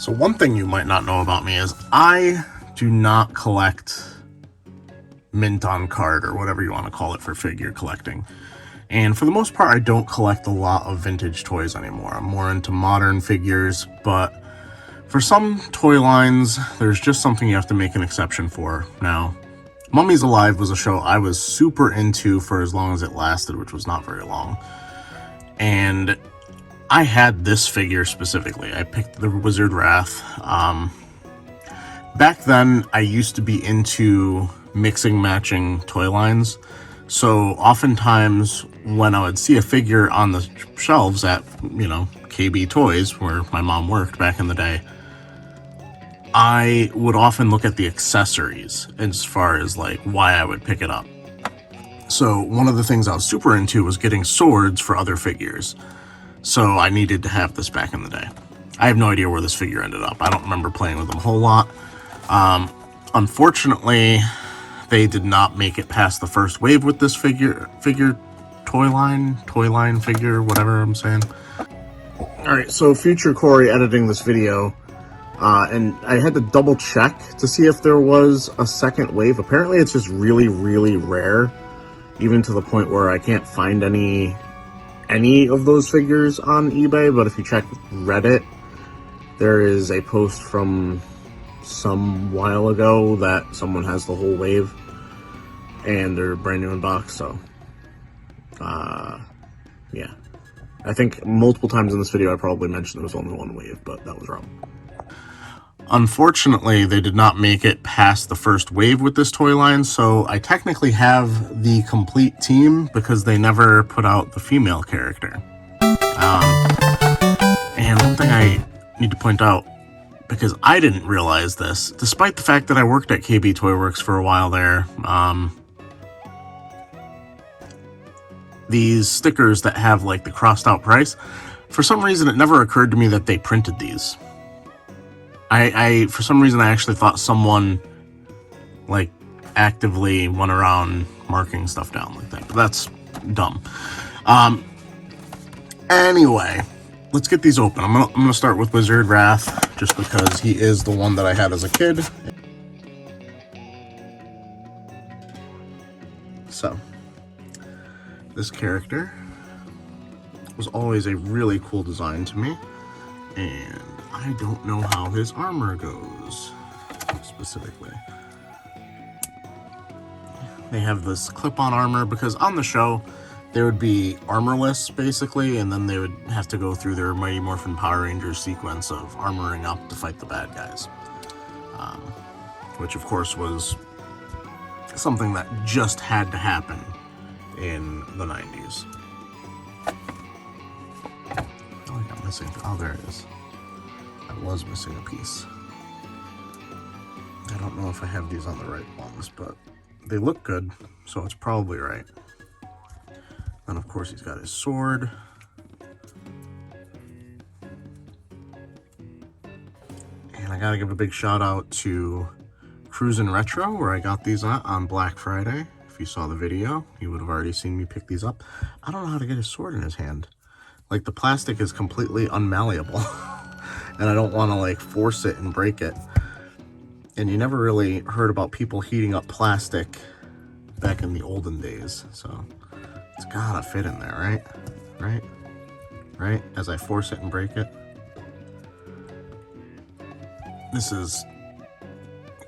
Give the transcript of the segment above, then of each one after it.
So one thing you might not know about me is I do not collect mint on card or whatever you want to call it for figure collecting. And for the most part, I don't collect a lot of vintage toys anymore. I'm more into modern figures, but for some toy lines, there's just something you have to make an exception for. Now, Mummies Alive was a show I was super into for as long as it lasted, which was not very long. And I had this figure specifically. I picked the Wizard Wrath. Back then, I used to be into mixing matching toy lines. So oftentimes when I would see a figure on the shelves at, KB Toys, where my mom worked back in the day, I would often look at the accessories as far as like why I would pick it up. So one of the things I was super into was getting swords for other figures. So I needed to have this back in the day. I have no idea where this figure ended up. I don't remember playing with them a whole lot. Unfortunately, they did not make it past the first wave with this toy line figure, whatever I'm saying. Alright, so future Cory editing this video, and I had to double check to see if there was a second wave. Apparently it's just really, really rare, even to the point where I can't find any of those figures on eBay. But if you check Reddit, there is a post from some while ago that someone has the whole wave, and they're brand new in box. So yeah, I think multiple times in this video I probably mentioned there was only one wave, but that was wrong. Unfortunately, they did not make it past the first wave with this toy line, so I technically have the complete team because they never put out the female character. And one thing I need to point out, because I didn't realize this, despite the fact that I worked at KB Toy Works for a while there, these stickers that have like the crossed out price, for some reason it never occurred to me that they printed these. I for some reason I actually thought someone like actively went around marking stuff down like that, but that's dumb. Anyway, let's get these open. I'm gonna start with Wizard Wrath, just because he is the one that I had as a kid. So, this character was always a really cool design to me, and I don't know how his armor goes, specifically. They have this clip-on armor, because on the show, they would be armorless, basically, and then they would have to go through their Mighty Morphin Power Rangers sequence of armoring up to fight the bad guys. Which, of course, was something that just had to happen in the 90s. Oh, I got missing. Oh, there it is. I was missing a piece. I don't know if I have these on the right ones, but they look good, so it's probably right. And of course he's got his sword. And I gotta give a big shout out to Cruisin' Retro, where I got these on Black Friday. If you saw the video, you would have already seen me pick these up. I don't know how to get his sword in his hand. Like, the plastic is completely unmalleable. And I don't want to like force it and break it. And you never really heard about people heating up plastic back in the olden days, so it's gotta fit in there, right? As I force it and break it. This is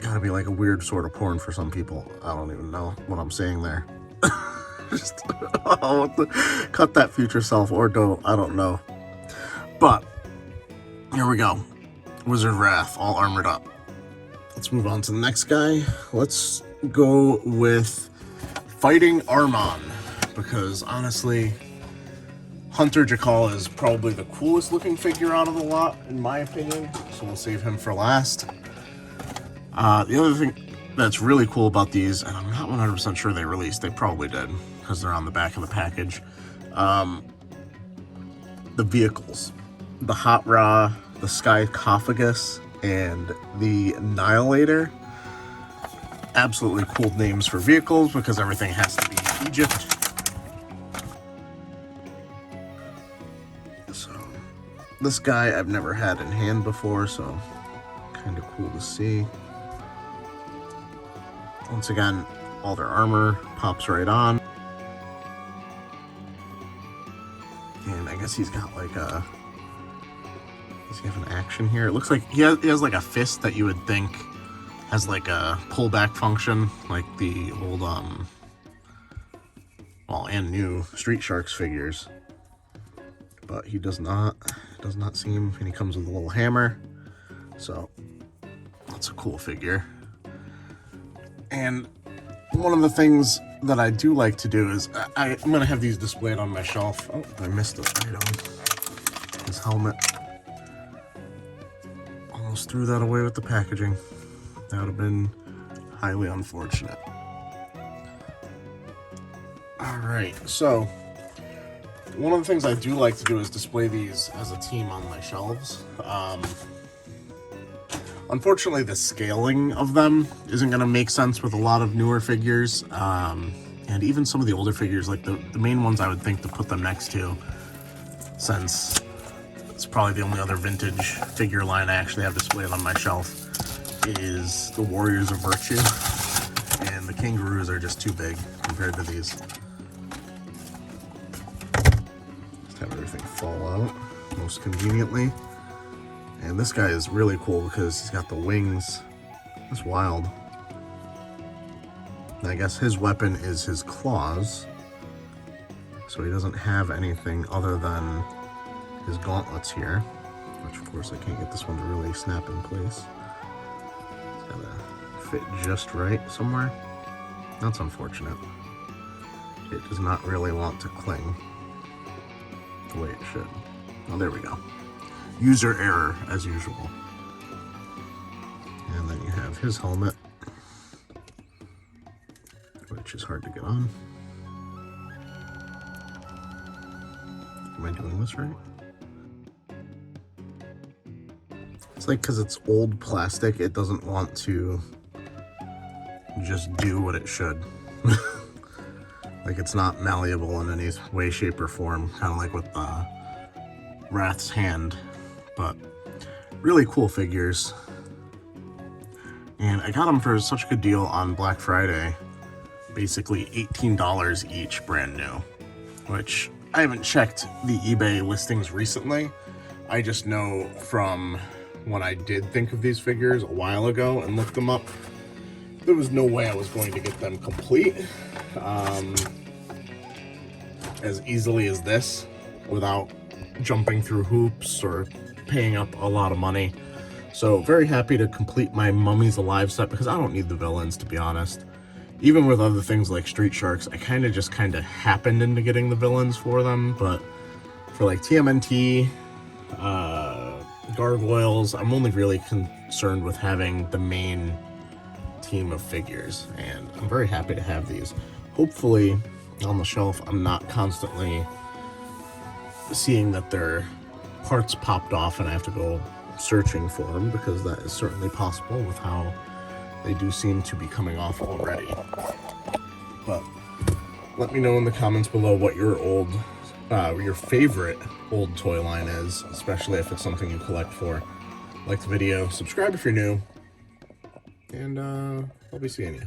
gotta be like a weird sort of porn for some people. I don't even know what I'm saying there. Just cut that future self, or don't, I don't know. But here we go. Wizard Wrath, all armored up. Let's move on to the next guy. Let's go with Fighting Armon, because honestly, Hunter Jakal is probably the coolest looking figure out of the lot, in my opinion, so we'll save him for last. The other thing that's really cool about these, and I'm not 100% sure they released, they probably did, because they're on the back of the package, the vehicles. The Hot Ra, the Skycophagus, and the Annihilator. Absolutely cool names for vehicles, because everything has to be Egypt. So, This guy I've never had in hand before, so kind of cool to see. Once again, all their armor pops right on. And I guess he's got like a... Does he have an action here? It looks like he has like a fist that you would think has like a pullback function, like the old, well, and new Street Sharks figures. But he does not seem, and he comes with a little hammer. So, that's a cool figure. And one of the things that I do like to do is, I'm going to have these displayed on my shelf. Oh, I missed it right on his helmet. Almost threw that away with the packaging. That would have been highly unfortunate. Alright, so one of the things I do like to do is display these as a team on my shelves. Unfortunately, the scaling of them isn't going to make sense with a lot of newer figures. And even some of the older figures, like the main ones I would think to put them next to, since it's probably the only other vintage figure line I actually have displayed on my shelf, is the Warriors of Virtue. And the Kangaroos are just too big compared to these. Just have everything fall out most conveniently. And this guy is really cool because he's got the wings. That's wild. And I guess his weapon is his claws. So he doesn't have anything other than his gauntlets here. Which, of course, I can't get this one to really snap in place. It's gotta fit just right somewhere. That's unfortunate. It does not really want to cling the way it should. Oh, there we go. User error, as usual. And then you have his helmet, which is hard to get on. Am I doing this right? It's like, because it's old plastic, it doesn't want to just do what it should. Like, it's not malleable in any way, shape, or form, kind of like with Wrath's hand. But really cool figures. And I got them for such a good deal on Black Friday. Basically $18 each, brand new. Which, I haven't checked the eBay listings recently. I just know from when I did think of these figures a while ago and looked them up, there was no way I was going to get them complete as easily as this without jumping through hoops or paying up a lot of money. So very happy to complete my Mummies Alive set because I don't need the villains, to be honest. Even with other things like Street Sharks, I kind of happened into getting the villains for them, but for like TMNT, Gargoyles, I'm only really concerned with having the main team of figures, and I'm very happy to have these. Hopefully on the shelf I'm not constantly seeing that their parts popped off and I have to go searching for them, because that is certainly possible with how they do seem to be coming off already. But let me know in the comments below what your favorite old toy line is, especially if it's something you collect for. Like the video, subscribe if you're new, and I'll be seeing you.